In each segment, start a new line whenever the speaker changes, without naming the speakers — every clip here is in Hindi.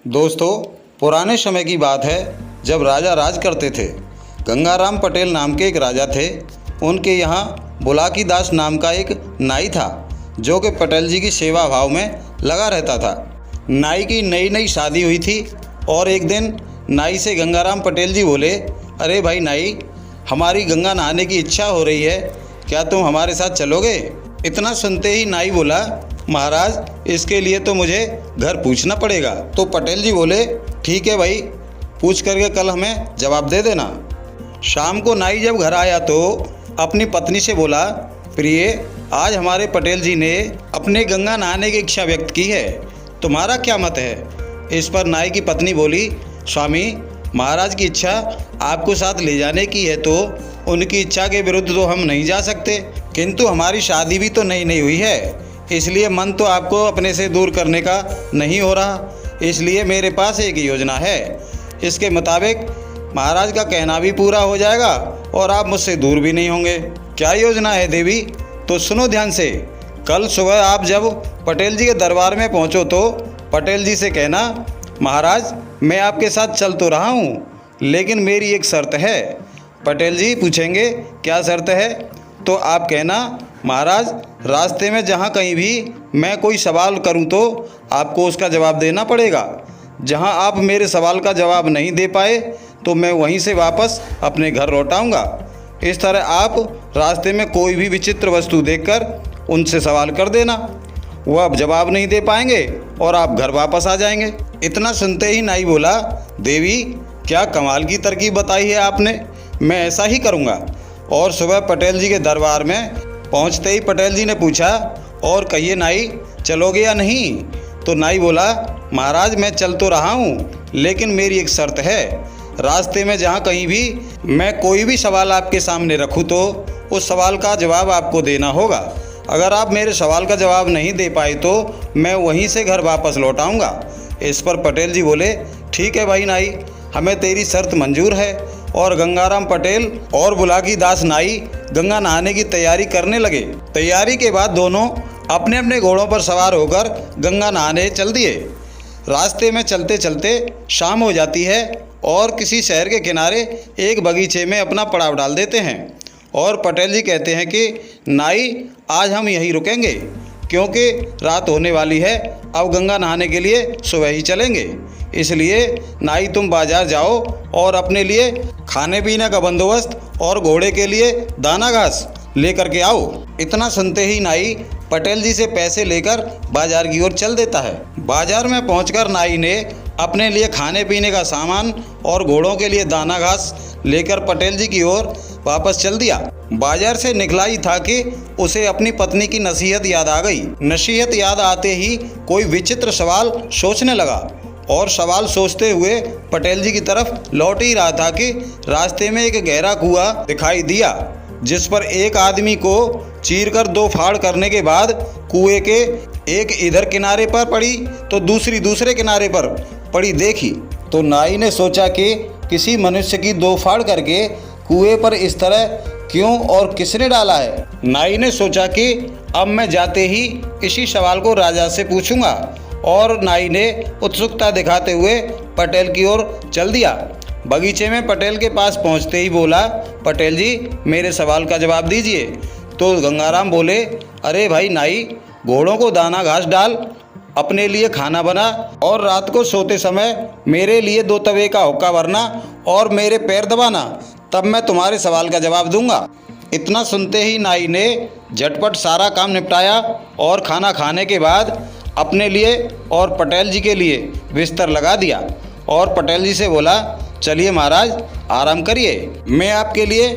दोस्तों, पुराने समय की बात है जब राजा राज करते थे। गंगाराम पटेल नाम के एक राजा थे। उनके यहाँ बुलाकी दास नाम का एक नाई था जो कि पटेल जी की सेवा भाव में लगा रहता था। नाई की नई नई शादी हुई थी और एक दिन नाई से गंगाराम पटेल जी बोले, अरे भाई नाई, हमारी गंगा नहाने की इच्छा हो रही है, क्या तुम हमारे साथ चलोगे? इतना सुनते ही नाई बोला, महाराज, इसके लिए तो मुझे घर पूछना पड़ेगा। तो पटेल जी बोले, ठीक है भाई, पूछ करके कल हमें जवाब दे देना। शाम को नाई जब घर आया तो अपनी पत्नी से बोला, प्रिय, आज हमारे पटेल जी ने अपने गंगा नहाने की इच्छा व्यक्त की है, तुम्हारा क्या मत है? इस पर नाई की पत्नी बोली, स्वामी, महाराज की इच्छा आपको साथ ले जाने की है तो उनकी इच्छा के विरुद्ध तो हम नहीं जा सकते, किंतु हमारी शादी भी तो नई नई हुई है, इसलिए मन तो आपको अपने से दूर करने का नहीं हो रहा। इसलिए मेरे पास एक योजना है, इसके मुताबिक महाराज का कहना भी पूरा हो जाएगा और आप मुझसे दूर भी नहीं होंगे। क्या योजना है देवी? तो सुनो ध्यान से। कल सुबह आप जब पटेल जी के दरबार में पहुंचो तो पटेल जी से कहना, महाराज, मैं आपके साथ चल तो रहा हूँ, लेकिन मेरी एक शर्त है। पटेल जी पूछेंगे, क्या शर्त है? तो आप कहना, महाराज, रास्ते में जहाँ कहीं भी मैं कोई सवाल करूँ तो आपको उसका जवाब देना पड़ेगा। जहाँ आप मेरे सवाल का जवाब नहीं दे पाए तो मैं वहीं से वापस अपने घर लौट आऊँगा। इस तरह आप रास्ते में कोई भी विचित्र वस्तु देखकर उनसे सवाल कर देना, वह अब जवाब नहीं दे पाएंगे और आप घर वापस आ जाएंगे। इतना सुनते ही नाई बोला, देवी, क्या कमाल की तरकीब बताई है आपने, मैं ऐसा ही करूँगा। और सुबह पटेल जी के दरबार में पहुंचते ही पटेल जी ने पूछा, और कहिए नाई, चलोगे या नहीं? तो नाई बोला, महाराज, मैं चल तो रहा हूँ, लेकिन मेरी एक शर्त है। रास्ते में जहाँ कहीं भी मैं कोई भी सवाल आपके सामने रखूँ तो उस सवाल का जवाब आपको देना होगा। अगर आप मेरे सवाल का जवाब नहीं दे पाए तो मैं वहीं से घर वापस लौट आऊँगा। इस पर पटेल जी बोले, ठीक है भाई नाई, हमें तेरी शर्त मंजूर है। और गंगाराम पटेल और बुलाकी दास नाई गंगा नहाने की तैयारी करने लगे। तैयारी के बाद दोनों अपने अपने घोड़ों पर सवार होकर गंगा नहाने चल दिए। रास्ते में चलते चलते शाम हो जाती है और किसी शहर के किनारे एक बगीचे में अपना पड़ाव डाल देते हैं। और पटेल जी कहते हैं कि नाई, आज हम यहीं रुकेंगे क्योंकि रात होने वाली है, अब गंगा नहाने के लिए सुबह ही चलेंगे। इसलिए नाई, तुम बाजार जाओ और अपने लिए खाने पीने का बंदोबस्त और घोड़े के लिए दाना घास लेकर के आओ। इतना सुनते ही नाई पटेल जी से पैसे लेकर बाजार की ओर चल देता है। बाजार में पहुंचकर नाई ने अपने लिए खाने पीने का सामान और घोड़ों के लिए दाना घास लेकर पटेल जी की ओर वापस चल दिया। बाजार से निकला ही था कि उसे अपनी पत्नी की नसीहत याद आ गई। नसीहत याद आते ही कोई विचित्र सवाल सोचने लगा और सवाल सोचते हुए पटेल जी की तरफ लौट ही रहा था कि रास्ते में एक गहरा कुआं दिखाई दिया, जिस पर एक आदमी को चीरकर दो फाड़ करने के बाद कुएं के एक इधर किनारे पर पड़ी तो दूसरी दूसरे किनारे पर पड़ी देखी। तो नाई ने सोचा कि किसी मनुष्य की दो फाड़ करके कुएं पर इस तरह क्यों और किसने डाला है। नाई ने सोचा कि अब मैं जाते ही इसी सवाल को राजा से पूछूंगा, और नाई ने उत्सुकता दिखाते हुए पटेल की ओर चल दिया। बगीचे में पटेल के पास पहुंचते ही बोला, पटेल जी, मेरे सवाल का जवाब दीजिए। तो गंगाराम बोले, अरे भाई नाई, घोड़ों को दाना घास डाल, अपने लिए खाना बना और रात को सोते समय मेरे लिए 2 तवे का हुक्का भरना और मेरे पैर दबाना, तब मैं तुम्हारे सवाल का जवाब दूंगा। इतना सुनते ही नाई ने झटपट सारा काम निपटाया और खाना खाने के बाद अपने लिए और पटेल जी के लिए बिस्तर लगा दिया और पटेल जी से बोला, चलिए महाराज, आराम करिए, मैं आपके लिए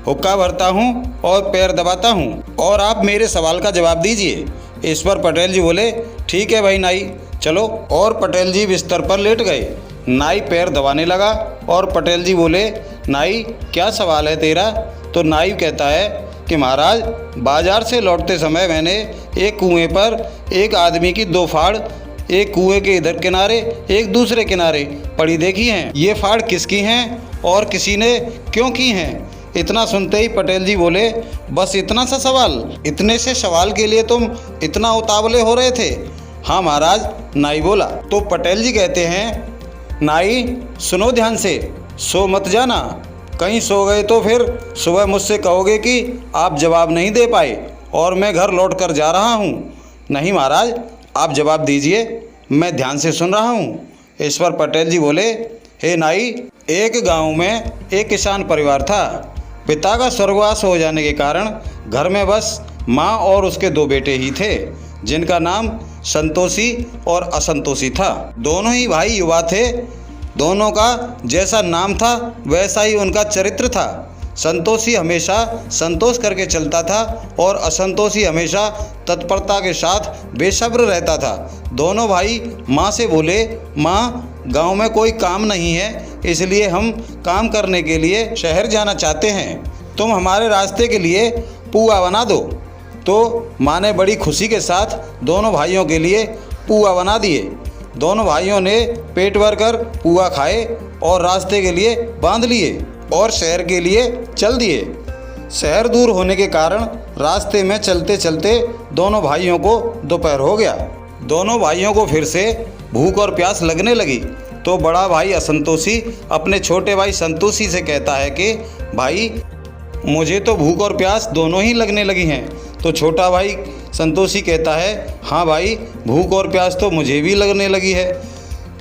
हुक्का भरता हूँ और पैर दबाता हूँ और आप मेरे सवाल का जवाब दीजिए। इस पर पटेल जी बोले, ठीक है भाई नाई, चलो। और पटेल जी बिस्तर पर लेट गए। नाई पैर दबाने लगा और पटेल जी बोले, नाई, क्या सवाल है तेरा? तो नाई कहता है कि महाराज, बाजार से लौटते समय मैंने एक कुएं पर एक आदमी की 2 फाड़ एक कुएं के इधर किनारे एक दूसरे किनारे पड़ी देखी हैं। ये फाड़ किसकी हैं और किसी ने क्यों की हैं? इतना सुनते ही पटेल जी बोले, बस इतना सा सवाल? इतने से सवाल के लिए तुम इतना उतावले हो रहे थे? हाँ महाराज, नाई बोला। तो पटेल जी कहते हैं, नाई सुनो ध्यान से, सो मत जाना, कहीं सो गए तो फिर सुबह मुझसे कहोगे कि आप जवाब नहीं दे पाए और मैं घर लौट कर जा रहा हूँ। नहीं महाराज, आप जवाब दीजिए, मैं ध्यान से सुन रहा हूँ। इस पर पटेल जी बोले, हे नाई, एक गांव में एक किसान परिवार था। पिता का स्वर्गवास हो जाने के कारण घर में बस माँ और उसके 2 बेटे ही थे, जिनका नाम संतोषी और असंतोषी था। दोनों ही भाई युवा थे। दोनों का जैसा नाम था वैसा ही उनका चरित्र था। संतोषी हमेशा संतोष करके चलता था और असंतोषी हमेशा तत्परता के साथ बेसब्र रहता था। दोनों भाई माँ से बोले, माँ, गांव में कोई काम नहीं है, इसलिए हम काम करने के लिए शहर जाना चाहते हैं। तुम हमारे रास्ते के लिए पुआ बना दो। तो माँ ने बड़ी खुशी के साथ दोनों भाइयों के लिए पुआ बना दिए। दोनों भाइयों ने पेट भर कर पुआ खाए और रास्ते के लिए बांध लिए और शहर के लिए चल दिए। शहर दूर होने के कारण रास्ते में चलते चलते दोनों भाइयों को दोपहर हो गया। दोनों भाइयों को फिर से भूख और प्यास लगने लगी। तो बड़ा भाई असंतोषी अपने छोटे भाई संतोषी से कहता है कि भाई, मुझे तो भूख और प्यास दोनों ही लगने लगी हैं। तो छोटा भाई संतोषी कहता है, हाँ भाई, भूख और प्यास तो मुझे भी लगने लगी है।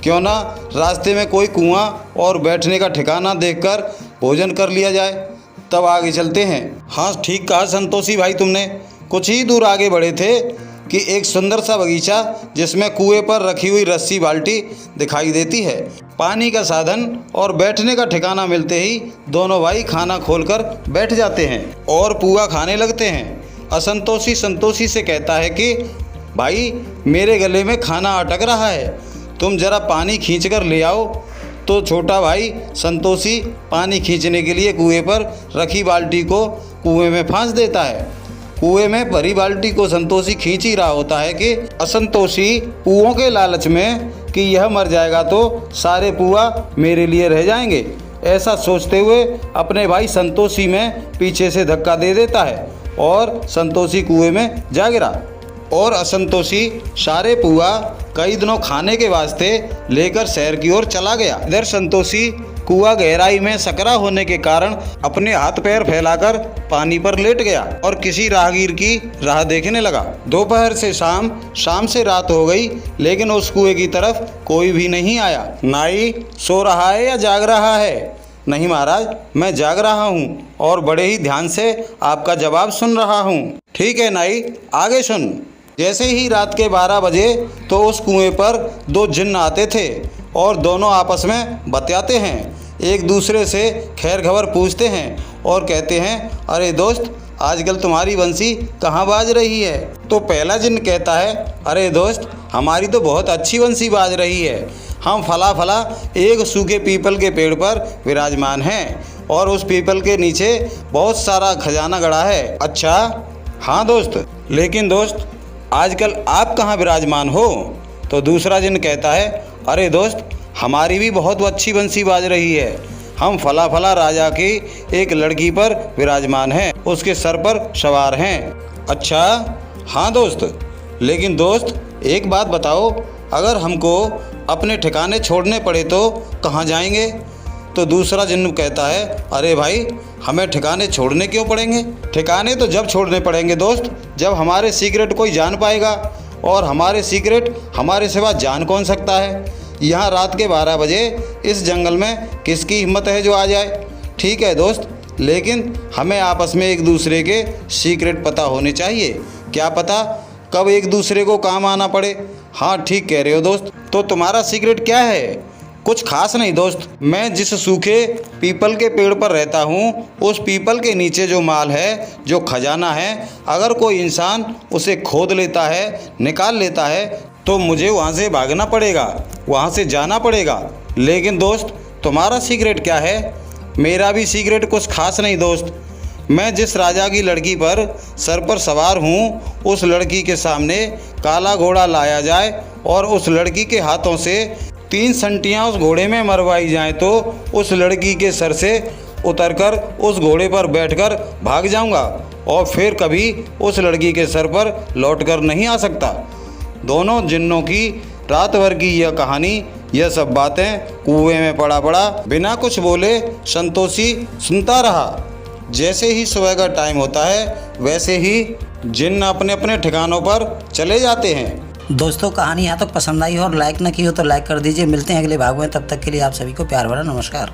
क्यों ना रास्ते में कोई कुआं और बैठने का ठिकाना देखकर भोजन कर लिया जाए, तब आगे चलते हैं। हाँ, ठीक कहा संतोषी भाई तुमने। कुछ ही दूर आगे बढ़े थे कि एक सुंदर सा बगीचा जिसमें कुएं पर रखी हुई रस्सी बाल्टी दिखाई देती है। पानी का साधन और बैठने का ठिकाना मिलते ही दोनों भाई खाना खोलकर बैठ जाते हैं और पुआ खाने लगते हैं। असंतोषी संतोषी से कहता है कि भाई, मेरे गले में खाना अटक रहा है, तुम ज़रा पानी खींच कर ले आओ। तो छोटा भाई संतोषी पानी खींचने के लिए कुएं पर रखी बाल्टी को कुएं में फांस देता है। कुएं में भरी बाल्टी को संतोषी खींच ही रहा होता है कि असंतोषी पुओं के लालच में कि यह मर जाएगा तो सारे पुआ मेरे लिए रह जाएंगे, ऐसा सोचते हुए अपने भाई संतोषी में पीछे से धक्का दे देता है और संतोषी कुएं में जा गिरा। और असंतोषी सारे पुआ कई दिनों खाने के वास्ते लेकर शहर की ओर चला गया। इधर संतोषी कुआं गहराई में सकरा होने के कारण अपने हाथ पैर फैलाकर पानी पर लेट गया और किसी राहगीर की राह देखने लगा। दोपहर से शाम, शाम से रात हो गई, लेकिन उस कुएं की तरफ कोई भी नहीं आया। नाई सो रहा है या जाग रहा है? नहीं महाराज, मैं जाग रहा हूँ और बड़े ही ध्यान से आपका जवाब सुन रहा हूँ। ठीक है नाई, आगे सुन। जैसे ही रात के 12 बजे तो उस कुएं पर 2 जिन्न आते थे और दोनों आपस में बतियाते हैं, एक दूसरे से खैर खबर पूछते हैं और कहते हैं, अरे दोस्त, आजकल तुम्हारी बंसी कहाँ बाज रही है? तो पहला जिन्न कहता है, अरे दोस्त, हमारी तो बहुत अच्छी बंसी बाज रही है। हम फला फला एक सूखे पीपल के पेड़ पर विराजमान हैं और उस पीपल के नीचे बहुत सारा खजाना गड़ा है। अच्छा, हाँ दोस्त, लेकिन दोस्त आजकल आप कहाँ विराजमान हो? तो दूसरा जिन्न कहता है, अरे दोस्त, हमारी भी बहुत अच्छी बंसी बाज रही है। हम फला फला राजा की एक लड़की पर विराजमान हैं, उसके सर पर सवार हैं। अच्छा, हाँ दोस्त, लेकिन दोस्त एक बात बताओ, अगर हमको अपने ठिकाने छोड़ने पड़े तो कहाँ जाएंगे? तो दूसरा जिन्न कहता है, अरे भाई, हमें ठिकाने छोड़ने क्यों पड़ेंगे? ठिकाने तो जब छोड़ने पड़ेंगे दोस्त, जब हमारे सीक्रेट कोई जान पाएगा, और हमारे सीक्रेट हमारे सिवा जान कौन सकता है? यहाँ रात के 12 बजे इस जंगल में किसकी हिम्मत है जो आ जाए? ठीक है दोस्त, लेकिन हमें आपस में एक दूसरे के सीक्रेट पता होने चाहिए। क्या पता कब एक दूसरे को काम आना पड़े। हाँ, ठीक कह रहे हो दोस्त। तो तुम्हारा सीक्रेट क्या है? कुछ खास नहीं दोस्त, मैं जिस सूखे पीपल के पेड़ पर रहता हूँ, उस पीपल के नीचे जो माल है, जो खजाना है, अगर कोई इंसान उसे खोद लेता है, निकाल लेता है, तो मुझे वहाँ से भागना पड़ेगा, वहाँ से जाना पड़ेगा। लेकिन दोस्त तुम्हारा सीक्रेट क्या है? मेरा भी सीक्रेट कुछ खास नहीं दोस्त। मैं जिस राजा की लड़की पर सर पर सवार हूँ, उस लड़की के सामने काला घोड़ा लाया जाए और उस लड़की के हाथों से 3 संटियाँ उस घोड़े में मरवाई जाएं, तो उस लड़की के सर से उतरकर उस घोड़े पर बैठकर भाग जाऊंगा और फिर कभी उस लड़की के सर पर लौटकर नहीं आ सकता। दोनों जिन्नों की रात भर की यह कहानी, यह सब बातें कुएं में पड़ा पड़ा बिना कुछ बोले संतोषी सुनता रहा। जैसे ही सुबह का टाइम होता है वैसे ही जिन्न अपने अपने ठिकानों पर चले जाते हैं।
दोस्तों, कहानी यहाँ तक पसंद आई हो और लाइक ना की हो तो लाइक कर दीजिए। मिलते हैं अगले भाग में, तब तक के लिए आप सभी को प्यार भरा नमस्कार।